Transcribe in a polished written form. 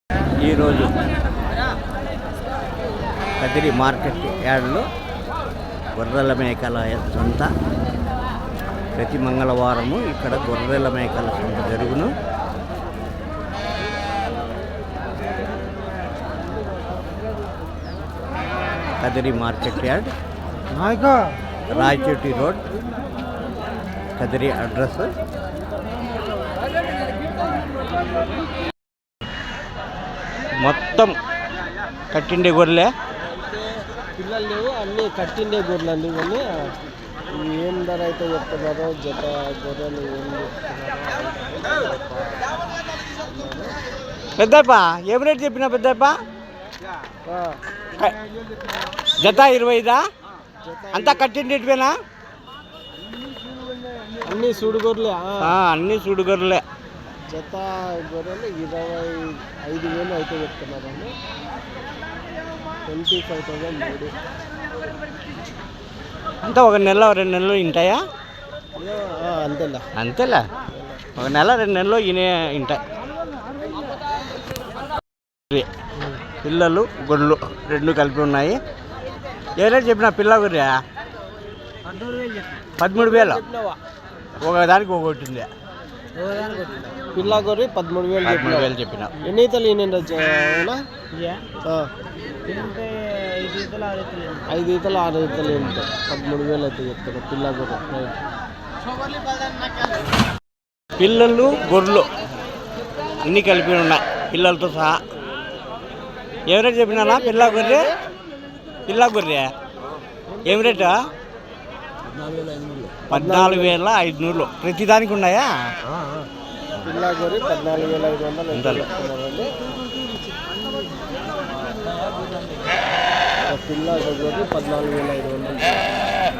ఈరోజు కదిరి మార్కెట్ యార్డ్లో గొర్రెల మేకల సంత. ప్రతి మంగళవారము ఇక్కడ గొర్రెల మేకల సంత జరుగును. Kadiri market yard, Rayachoti road, Kadiri address. మొత్తం కట్టిండే గొర్రెలే, పిల్లలు లేవు, అన్నీ కట్టిండే గొర్రెలు అండి. ఇవన్నీ ఏం ధర అయితే చెప్తున్నారో జత గొర్రెలు ఏం చెప్తున్నారో. పెద్దప్ప ఏం రేట్ చెప్పినా పెద్దప్ప? జత 25 అంతా కట్టిండేటివేనా? అన్నీ సూడు గొర్రెలే, అన్నీ సూడు గొర్రెలే. జత గొర్రెలు 25,000 అయితే చెప్తున్నారండి. 25,000 అంతా ఒక నెల 2 నెలలు ఉంటాయా? అంతేలా అంతేలే, ఒక నెల 2 నెలలు ఉంటాయి. పిల్లలు గొడ్లు రెండు కలిపి ఉన్నాయి. ఏ రేట్ చెప్పిన పిల్ల గొర్రె? 13,000. ఒకదానికి ఒకటి ఉంది. పిల్ల గొర్రె 13,000 చెప్పిన. ఎన్ని ఈతలు ఈనండి? 5 ఈతలు 6 ఈతలు ఉంటాయి. 13,000 అయితే చెప్తారు పిల్ల గొర్రె. పిల్లలు గొర్రెలు అన్నీ కలిపి ఉన్నాయి పిల్లలతో సహా. ఏం రేట్ చెప్పినా పిల్ల గొర్రె? పిల్ల గొర్రె ఏం రేటా? 14,500. ప్రతిదానికి ఉన్నాయా? పిల్ల గొర్రె 14,500 పిల్ల గొర్రె 14,500.